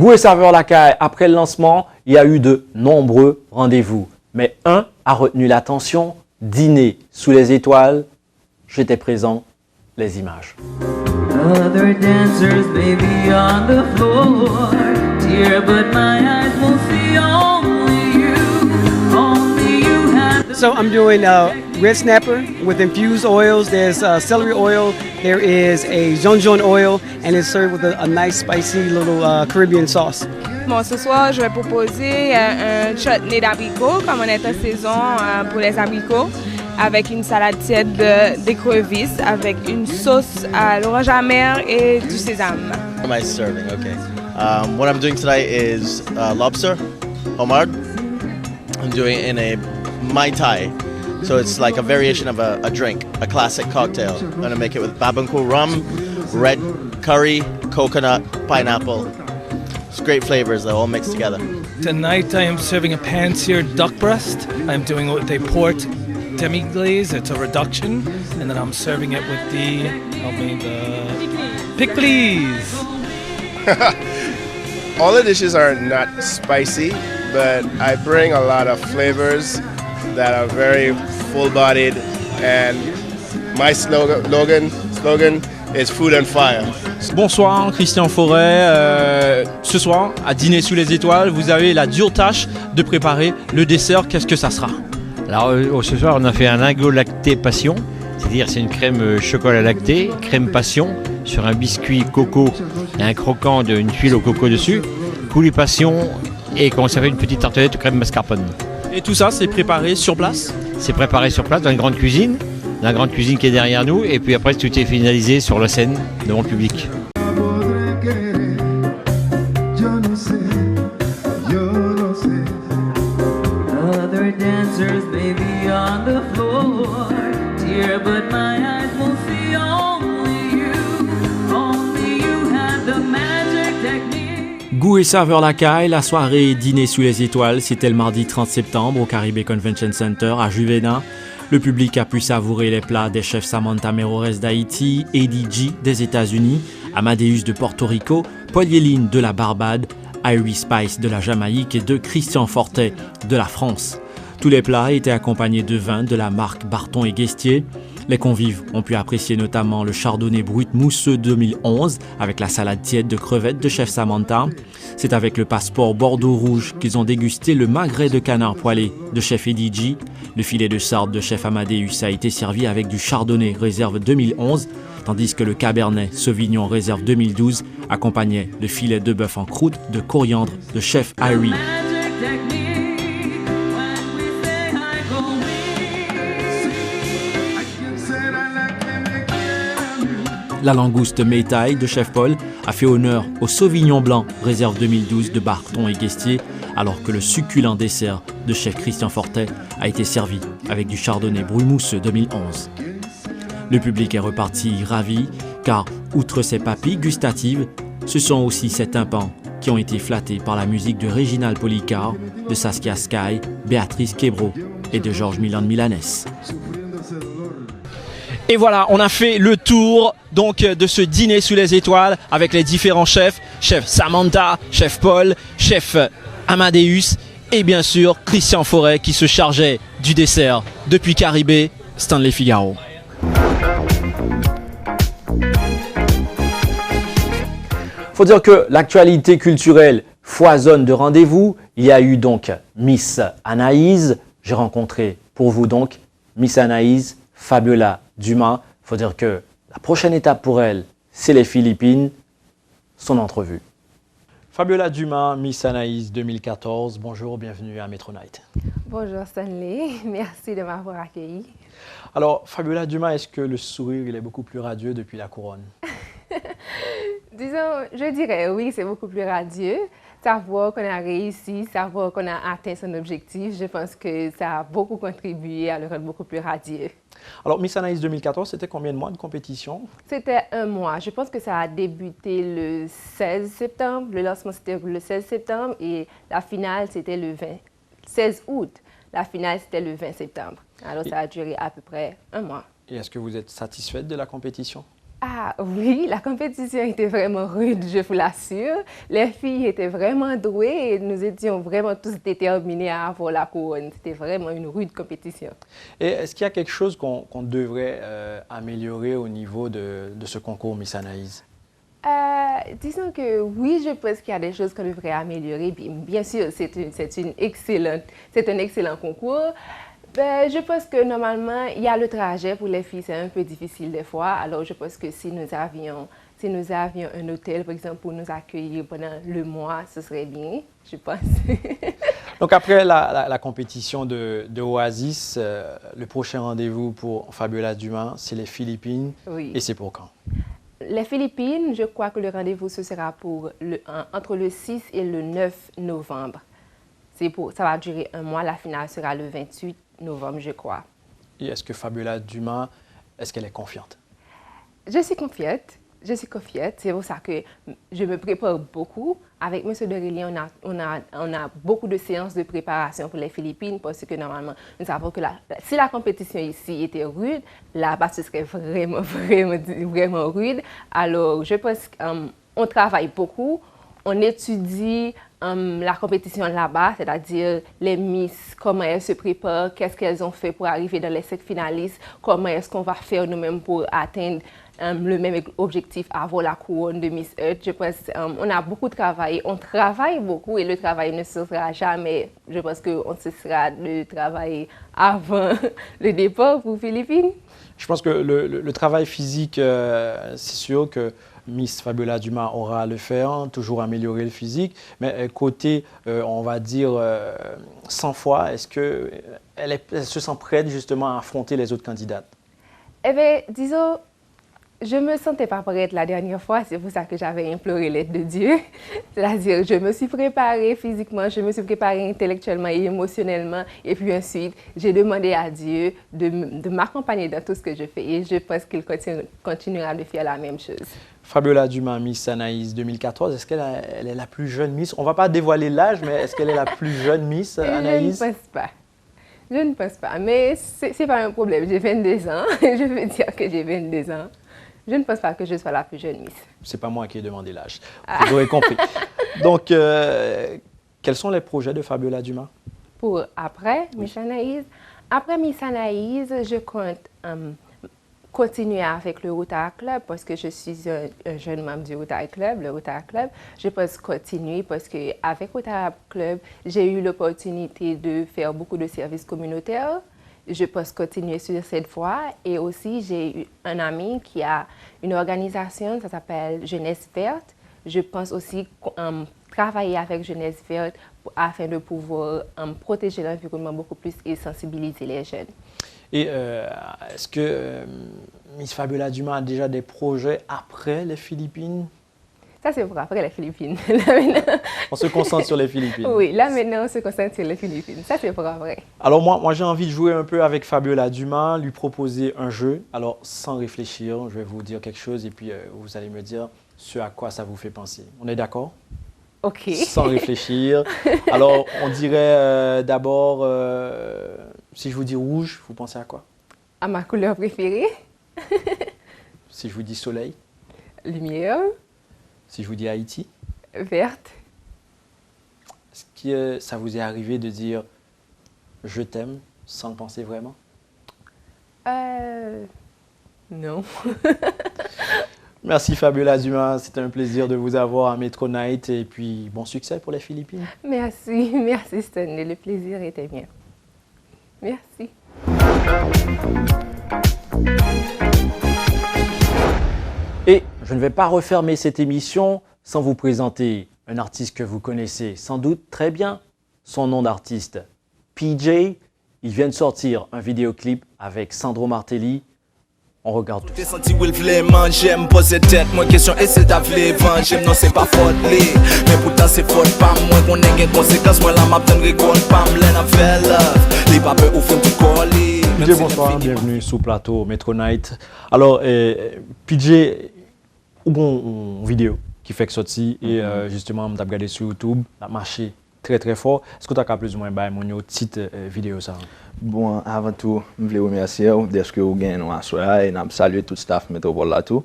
[SPEAKER 1] Goût et saveur la caille, après le lancement, il y a eu de nombreux rendez-vous. Mais un a retenu l'attention, dîner sous les étoiles. J'étais présent, les images.
[SPEAKER 12] Other dancers, baby, on the floor. Dear, but my eyes will see only you. Only you have.
[SPEAKER 14] So I'm doing red snapper with infused oils. There's celery oil. There is a zonjon oil, and it's served with a nice spicy little Caribbean sauce.
[SPEAKER 21] Bon, ce soir, je vais proposer un chutney d'abricots, comme on est en saison pour les abricots, avec une salade tiède d'écrevisses, avec une sauce à l'orange amère et du sésame.
[SPEAKER 22] What am I serving? Okay. What I'm doing tonight is lobster, homard. I'm doing it in a Mai Tai. So it's like a variation of a drink, a classic cocktail. I'm gonna make it with Babankou rum, red curry, coconut, pineapple. It's great flavors, they're all mixed together.
[SPEAKER 23] Tonight I am serving a pan-seared duck breast. I'm doing it with a port demi-glaze, it's a reduction. And then I'm serving it with the pickles.
[SPEAKER 24] All the dishes are not spicy, but I bring a lot of flavors that are very full-bodied, and my slogan is food and fire.
[SPEAKER 1] Bonsoir, Christian Forêt. Ce soir, à Dîner sous les étoiles, vous avez la dure tâche de préparer le dessert. Qu'est-ce que ça sera?
[SPEAKER 25] Alors, ce soir, on a fait un lingot lacté passion, c'est-à-dire c'est une crème chocolat lacté, crème passion, sur un biscuit coco et un croquant d'une tuile au coco dessus, coulis passion, et comment ça fait une petite tartelette de crème mascarpone.
[SPEAKER 1] Et tout ça, c'est préparé sur place?
[SPEAKER 25] C'est préparé sur place dans une grande cuisine. La grande cuisine qui est derrière nous, et puis après tout est finalisé sur la scène devant le public.
[SPEAKER 12] Other dancers, baby, on the floor. Dear, but my eyes will see only you. Only you have the magic technique.
[SPEAKER 6] Goût et saveur la caille, la soirée Dîner sous les étoiles, c'était le mardi 30 septembre au Caribbean Convention Center à Juvena. Le public a pu savourer les plats des chefs Samantha Merores d'Haïti, ADG des États-Unis, Amadeus de Porto Rico, Paul Yéline de la Barbade, Irie Spice de la Jamaïque et de Christian Fortet de la France. Tous les plats étaient accompagnés de vins de la marque Barton et Guestier. Les convives ont pu apprécier notamment le chardonnay brut mousseux 2011 avec la salade tiède de crevettes de chef Samantha. C'est avec le passeport Bordeaux Rouge qu'ils ont dégusté le magret de canard poêlé de chef Edigi. Le filet de sarde de chef Amadeus a été servi avec du chardonnay réserve 2011, tandis que le cabernet Sauvignon réserve 2012 accompagnait le filet de bœuf en croûte de coriandre de chef Irie. La langouste Maytai de chef Paul a fait honneur au Sauvignon blanc réserve 2012 de Barton et Guestier, alors que le succulent dessert de chef Christian Fortet a été servi avec du chardonnay brumousseux 2011. Le public est reparti ravi, car outre ces papilles gustatives, ce sont aussi ces tympans qui ont été flattés par la musique de Réginald Policar, de Saskia Sky, Béatrice Quebro et de Georges Milan Milanès.
[SPEAKER 1] Et voilà, on a fait le tour donc de ce dîner sous les étoiles avec les différents chefs, chef Samantha, chef Paul, chef Amadeus et bien sûr Christian Forêt qui se chargeait du dessert. Depuis Caribé, Stanley Figaro. Faut dire que l'actualité culturelle foisonne de rendez-vous. Il y a eu donc Miss Anaïs. J'ai rencontré pour vous donc Miss Anaïs, Fabiola Dumas. Il faut dire que la prochaine étape pour elle, c'est les Philippines. Son entrevue. Fabiola Dumas, Miss Anaïs 2014. Bonjour, bienvenue à Metro Night.
[SPEAKER 26] Bonjour Stanley, merci de m'avoir accueilli.
[SPEAKER 1] Alors, Fabiola Dumas, est-ce que le sourire il est beaucoup plus radieux depuis la couronne?
[SPEAKER 26] Disons, je dirais oui, c'est beaucoup plus radieux. Savoir qu'on a réussi, savoir qu'on a atteint son objectif, je pense que ça a beaucoup contribué à le rendre beaucoup plus radieux.
[SPEAKER 1] Alors, Miss Anaïs 2014, c'était combien de mois de compétition? C'était
[SPEAKER 26] 1 mois. Je pense que ça a débuté le 16 septembre. Le lancement, c'était le 16 septembre et la finale, c'était le 16 août. La finale, c'était le 20 septembre. Alors, ça a duré à peu près 1 mois.
[SPEAKER 1] Et est-ce que vous êtes satisfaite de la compétition?
[SPEAKER 26] Ah oui, la compétition était vraiment rude, je vous l'assure. Les filles étaient vraiment douées et nous étions vraiment tous déterminés à avoir la couronne. C'était vraiment une rude compétition.
[SPEAKER 1] Et est-ce qu'il y a quelque chose qu'on devrait améliorer au niveau de ce concours Miss Anaïs?
[SPEAKER 26] Disons que oui, je pense qu'il y a des choses qu'on devrait améliorer. Bien sûr, c'est un excellent concours. Je pense que normalement, il y a le trajet pour les filles, c'est un peu difficile des fois. Alors, je pense que si nous avions un hôtel, par exemple, pour nous accueillir pendant le mois, ce serait bien, je pense.
[SPEAKER 1] Donc, après la compétition de Oasis, le prochain rendez-vous pour Fabiola Dumas, c'est les Philippines.
[SPEAKER 26] Oui.
[SPEAKER 1] Et c'est pour quand?
[SPEAKER 26] Les Philippines, je crois que le rendez-vous, ce sera entre le 6 et le 9 novembre. Ça va durer un mois. La finale sera le 28 novembre, je crois.
[SPEAKER 1] Et est-ce que Fabiola Dumas, est-ce qu'elle est confiante?
[SPEAKER 26] Je suis confiante. C'est pour ça que je me prépare beaucoup. Avec M. Dorelli, on a beaucoup de séances de préparation pour les Philippines parce que normalement, nous savons que si la compétition ici était rude, là-bas, ce serait vraiment, vraiment, vraiment rude. Alors, je pense qu'on travaille beaucoup. On étudie la compétition là-bas, c'est-à-dire les Miss, comment elles se préparent, qu'est-ce qu'elles ont fait pour arriver dans les 5 finalistes, comment est-ce qu'on va faire nous-mêmes pour atteindre le même objectif, avoir la couronne de Miss Earth. Je pense qu'on a beaucoup travaillé, on travaille beaucoup et le travail ne cessera jamais. Je pense qu'on cessera de travailler avant le départ pour Philippines.
[SPEAKER 1] Je pense que le travail physique, c'est sûr que Miss Fabiola Dumas aura à le faire, toujours améliorer le physique. Mais côté, on va dire, sang-froid, est-ce qu'elle se sent prête justement à affronter les autres candidates?
[SPEAKER 26] Eh bien, disons, je ne me sentais pas prête la dernière fois, c'est pour ça que j'avais imploré l'aide de Dieu. C'est-à-dire, je me suis préparée physiquement, je me suis préparée intellectuellement et émotionnellement. Et puis ensuite, j'ai demandé à Dieu de m'accompagner dans tout ce que je fais. Et je pense qu'il continuera de faire la même chose.
[SPEAKER 1] Fabiola Dumas, Miss Anaïs 2014, est-ce qu'elle est la plus jeune Miss? On ne va pas dévoiler l'âge, mais est-ce qu'elle est la plus jeune Miss Anaïs?
[SPEAKER 26] Je ne pense pas. Je ne pense pas, mais ce n'est pas un problème. J'ai 22 ans, je veux dire que j'ai 22 ans. Je ne pense pas que je sois la plus jeune Miss.
[SPEAKER 1] C'est pas moi qui ai demandé l'âge. Vous aurez compris. Donc, quels sont les projets de Fabiola Dumas?
[SPEAKER 26] Pour après Miss Anaïs? Après Miss Anaïs, je compte continuer avec le Rotary Club parce que je suis un jeune membre du Rotary Club, le Rotary Club. Je pense continuer parce qu'avec Rotary Club, j'ai eu l'opportunité de faire beaucoup de services communautaires. Je pense continuer sur cette voie. Et aussi, j'ai eu un ami qui a une organisation, ça s'appelle Jeunesse Verte. Je pense aussi travailler avec Jeunesse Verte afin de pouvoir protéger l'environnement beaucoup plus et sensibiliser les jeunes.
[SPEAKER 1] Et est-ce que Miss Fabiola Dumas a déjà des projets après les Philippines?
[SPEAKER 26] Ça, c'est pour après les Philippines.
[SPEAKER 1] On se concentre sur les Philippines.
[SPEAKER 26] Oui, là maintenant, on se concentre sur les Philippines. Ça, c'est pour après.
[SPEAKER 1] Alors moi j'ai envie de jouer un peu avec Fabiola Dumas, lui proposer un jeu. Alors, sans réfléchir, je vais vous dire quelque chose et puis vous allez me dire ce à quoi ça vous fait penser. On est d'accord?
[SPEAKER 26] OK.
[SPEAKER 1] Sans réfléchir. Alors, on dirait d'abord, si je vous dis rouge, vous pensez à quoi? À
[SPEAKER 26] ma couleur préférée.
[SPEAKER 1] Si je vous dis soleil?
[SPEAKER 26] Lumière.
[SPEAKER 1] Si je vous dis Haïti?
[SPEAKER 26] Verte.
[SPEAKER 1] Est-ce que ça vous est arrivé de dire « je t'aime » sans le penser vraiment?
[SPEAKER 26] Non.
[SPEAKER 1] Merci Fabiola Dumas, c'était un plaisir de vous avoir à Metro Night et puis bon succès pour les Philippines.
[SPEAKER 26] Merci, merci Stanley, le plaisir était mien. Merci.
[SPEAKER 1] Et je ne vais pas refermer cette émission sans vous présenter un artiste que vous connaissez sans doute très bien. Son nom d'artiste, PJ. Il vient de sortir un vidéoclip avec Sandro Martelli. On regarde tout ça.
[SPEAKER 2] J'aime poser tête, moi question et c'est ta vle j'aime non c'est pas faute mais pourtant c'est faute pas moi qu'on ait conséquences moi la map t'en rigole pas m'len a fait love les papes ou font tout coller.
[SPEAKER 1] PJ, bonsoir, bienvenue sous plateau Metro Night. Alors PJ, ou bon vidéo qui fait que sorti et justement on a regardé sur YouTube, on a marché très très fort. Est-ce que tu as plus ou moins mon petite vidéo ça?
[SPEAKER 3] Bon, avant tout, je voulais remercier d'être que vous gagnez à soir et saluer tout le staff métropole là tout.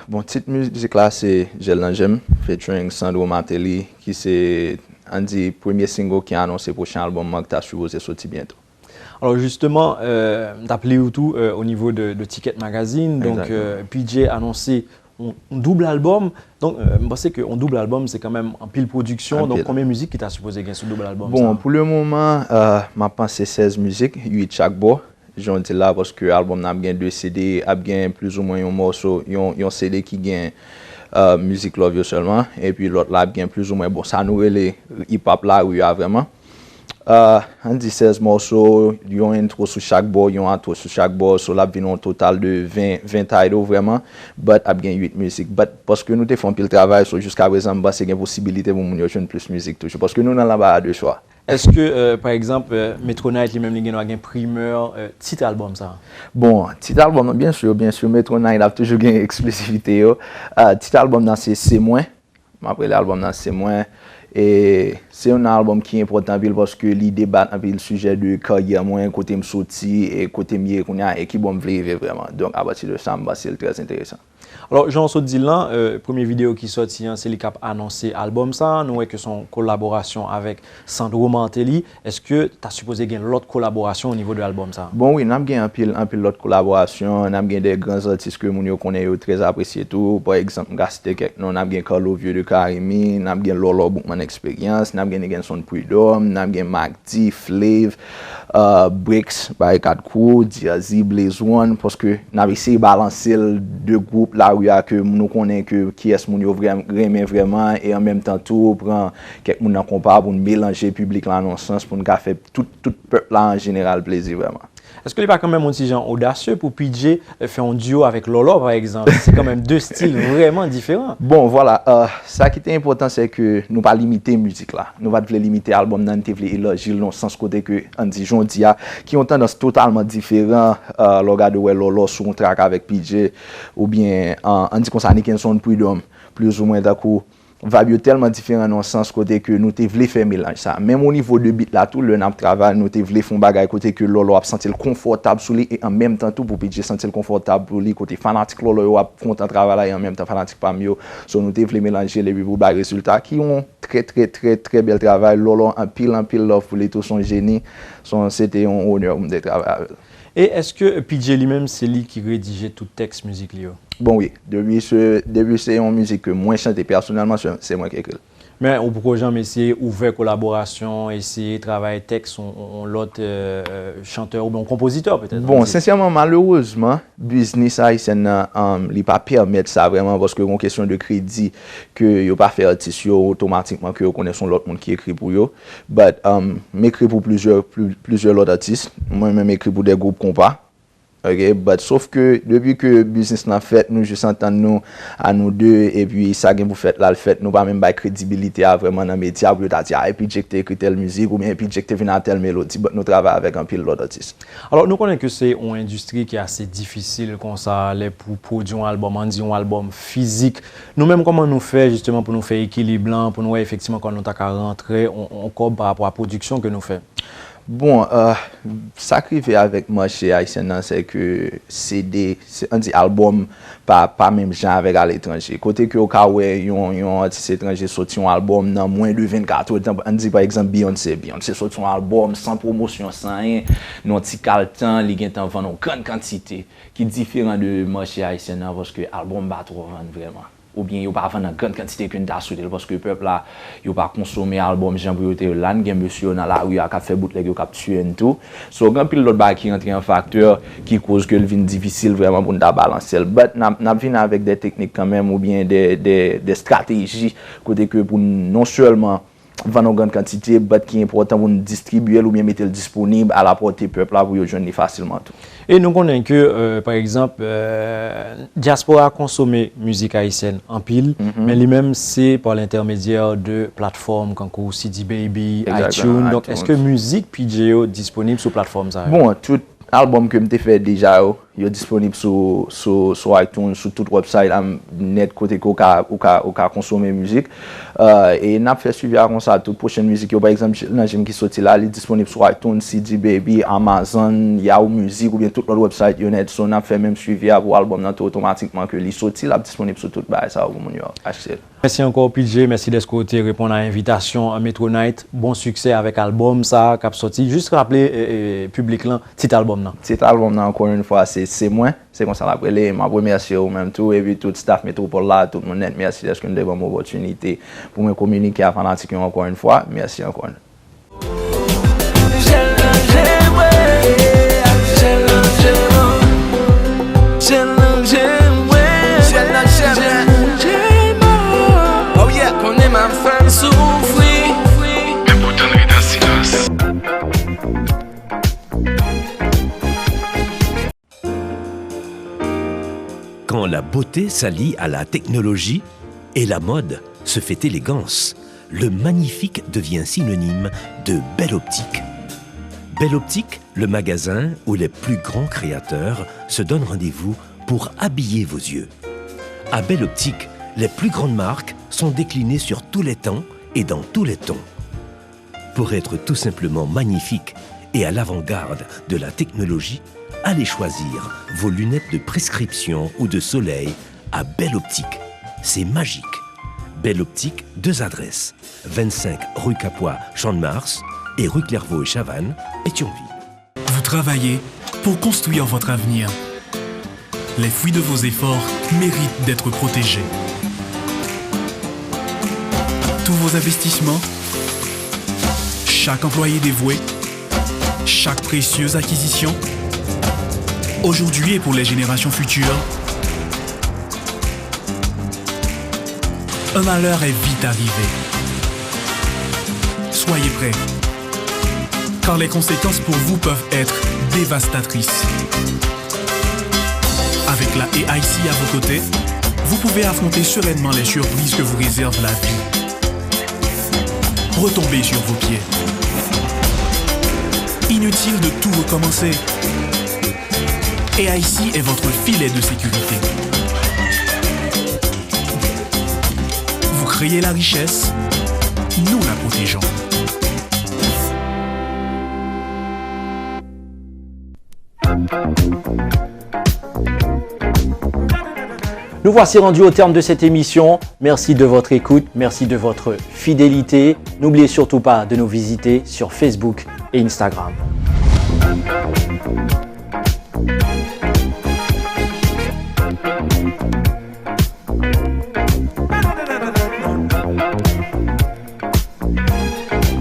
[SPEAKER 3] Bon, petite musique là, c'est Gel Langem, featuring Sandro Martelly, qui c'est un des premiers singles qui a annoncé le prochain album qui est supposé sortir bientôt.
[SPEAKER 1] Alors justement, tu as appelé tout au niveau de Ticket Magazine, donc PJ a annoncé un double album. Donc, je pense qu'un double album, c'est quand même en pile production. Donc, combien de musiques qui t'a supposé gagner sur double album?
[SPEAKER 3] Bon, pour le moment, je pense 16 musiques, 8 chaque bois. J'en dis là parce que l'album a bien 2 CD, a bien plus ou moins un morceau, un CD qui gagne musique Love You seulement. Et puis l'autre là, a bien plus ou moins, bon, ça nous les hip-hop là où il y a vraiment. On dit 16 morceaux, il y a un intro sur chaque bord, il y a un intro sur chaque bord, sur la vie un total de 20 titles vraiment, but a bien 8 musiques. But parce que nous avons fait le travail, jusqu'à présent, c'est une possibilité pour nous jouer plus de musique toujours, parce que nous n'avons pas de choix.
[SPEAKER 1] Est-ce que, par exemple, Metro Night, lui-même, il a un primeur, petit album ça?
[SPEAKER 3] Bon, petit album, bien sûr, Metro Night a toujours une exclusivité. Petit album, c'est moins, après l'album, c'est moins. Et c'est un album qui est important parce que il débat avec le sujet de carrière moi côté me sorti et côté mieux qu'on a et qui bon me vivre vraiment. Donc à partir de ça, c'est très intéressant.
[SPEAKER 1] Alors Jean dit là, première vidéo qui sorti c'est le cap annoncé album ça, nous que son collaboration avec Sandro Martelly. Est-ce que tu as supposé gagner l'autre collaboration au niveau de l'album ça?
[SPEAKER 3] Bon oui, nous avons gagné un pile l'autre collaboration, nous avons gagné des grands artistes que nous connaissons très appréciés tout. Par exemple, nous avons gagné Carlo Vieux de Karimi, nous avons gagné Lolo Bookman Experience, nous avons gagné Son Prud'homme, nous avons gagné Mac D, Flav, Bricks, Barricade Crew, Diazy, Blaze One, parce que nous avons essayé de balancer deux groupes là où il y a que nous connaissons que qui est-ce que vraiment et en même temps tout prend quelques gens comparable pour mélanger le public là dans sens pour nous faire tout peuple là en général plaisir vraiment.
[SPEAKER 1] Est-ce que il n'y a pas quand même un petit genre audacieux pour PJ faire un duo avec Lolo par exemple? C'est quand même deux styles vraiment différents.
[SPEAKER 3] Bon voilà, ça qui est important c'est que nous pas limiter la musique là. Nous pas limiter l'album dans nous élargir dans le sens côté que Andy Jondia qui ont tendance totalement différent regarder Lolo sur un track avec PJ ou bien Andy concerné qui sont plus ou moins d'accord. Vabio tellement différent dans le sens côté que nous te voulons faire mélange ça. Même au niveau de beat là tout le n'a travail nous te voulons faire bagay côté que Lolo a senti confortable sur lui et en même temps tout pour PJ sentir confortable pour lui côté fanatique Lolo a content travail là et en même temps fanatique pas mieux. So nous te voulons mélanger les pour bagay résultats qui ont très bel travail. Lolo en pile love pour les tout son génie. C'était un honneur de travailler avec.
[SPEAKER 1] Et est-ce que PJ lui-même c'est lui qui rédigeait tout texte musique lui?
[SPEAKER 3] Bon oui, depuis c'est une musique que moi chante personnellement, c'est moi qui écris.
[SPEAKER 1] Mais on pourrait jamais essayer ouvrir collaboration, essayer travailler texte on l'autre chanteur ou bien compositeur peut-être.
[SPEAKER 3] Bon, sincèrement malheureusement, business haïtien il pas permettre ça vraiment parce que une question de crédit que yo pas faire artiste automatiquement que yo connaissent l'autre monde qui écrit pour yo. But m'écrit pour plusieurs autres artistes, moi même écrit pour des groupes compas. Okay, but sauf que depuis que business n'a fait, nous juste entendre à nous deux et puis ça gagne pour fait là le fait nous pas même pas crédibilité à vraiment dans métier pour dire et puis j'ai écrit telle musique ou bien et puis j'ai venu à telle mélodie, but nous travaillons avec un pile d'autres artistes.
[SPEAKER 1] Alors nous connaissons que c'est une industrie qui est assez difficile comme ça pour produire un album physique. Nous même comment nous faire justement pour nous faire équilibre pour nous effectivement quand nous t'a rentrer on comme par rapport à la production que nous fait.
[SPEAKER 3] Bon, ça qui fait avec moi chez haïtien, c'est que c'est un album pas même genre avec à l'étranger. Côté que au cas où un artiste étranger sorti un album dans moins de 24 heures, on dit par exemple Beyoncé sorti un album sans promotion, sans rien, non petit temps, il y a en vendre une grande quantité qui est différent de marché haïtien parce que l'album va trop vendre vraiment. Ou bien, il n'y a pas vendre une grande quantité qu'on a souhaité parce que le peuple là, il n'a pas consommé l'album Jean-Brieuté là, il y a monsieur dans la rue qui a fait bootleg, qui a tué et tout. So, il y a un pile d'autres bagages qui rentrent en facteur qui cause que le vin difficile vraiment pour nous balancer. Mais nous venons avec des techniques quand même ou bien des stratégies côté que pour non seulement vendre en grande quantité, mais qui est important pour nous distribuer ou bien mettre le disponible à la portée du peuple là pour y joindre facilement tout.
[SPEAKER 1] Et nous connaissons que, par exemple, Diaspora consomme musique haïtienne en pile, mais lui-même c'est par l'intermédiaire de plateformes comme CD Baby, iTunes. Donc, est-ce que musique PJO disponible sur plateforme ça?
[SPEAKER 3] Bon, tout album que m'te fait déjà yo disponible sur iTunes, sur tout website net côté ou ka consommer musique et n'a fait suivi comme ça toute prochaine musique par exemple là j'aime qui sorti là il est disponible sur iTunes, CD Baby, Amazon, Yahoo Music ou bien tout notre website yo net so n'a fait même suivi pour album là automatiquement que il sorti là disponible sur tout bail ça pour mon acheter.
[SPEAKER 1] Merci encore PJ, merci d'être répondre à l'invitation à Metro Night. Bon succès avec l'album ça qui a sorti. Juste rappeler public là petit album là.
[SPEAKER 3] Petit album là encore une fois c'est moi, c'est comme ça l'appelé. M'a remercier au même tout et puis tout staff Métropole là, tout le monde net merci d'être une bonne opportunité pour me communiquer avec fanatique encore une fois. Merci encore.
[SPEAKER 4] Quand la beauté s'allie à la technologie et la mode se fait élégance, le magnifique devient synonyme de belle optique. Belle Optique, le magasin où les plus grands créateurs se donnent rendez-vous pour habiller vos yeux. À Belle Optique, les plus grandes marques sont déclinées sur tous les temps et dans tous les tons. Pour être tout simplement magnifique et à l'avant-garde de la technologie, allez choisir vos lunettes de prescription ou de soleil à Belle Optique. C'est magique. Belle Optique, 2 adresses. 25 rue Capois, Champ-de-Mars et rue Clairvaux et Chavannes, Pétionville.
[SPEAKER 5] Vous travaillez pour construire votre avenir. Les fruits de vos efforts méritent d'être protégés. Tous vos investissements, chaque employé dévoué, chaque précieuse acquisition, aujourd'hui et pour les générations futures, un malheur est vite arrivé. Soyez prêts, car les conséquences pour vous peuvent être dévastatrices. Avec la AIC à vos côtés, vous pouvez affronter sereinement les surprises que vous réserve la vie. Retombez sur vos pieds. Inutile de tout recommencer. AIC est votre filet de sécurité. Vous créez la richesse, nous la protégeons.
[SPEAKER 1] Nous voici rendus au terme de cette émission. Merci de votre écoute, merci de votre fidélité. N'oubliez surtout pas de nous visiter sur Facebook et Instagram.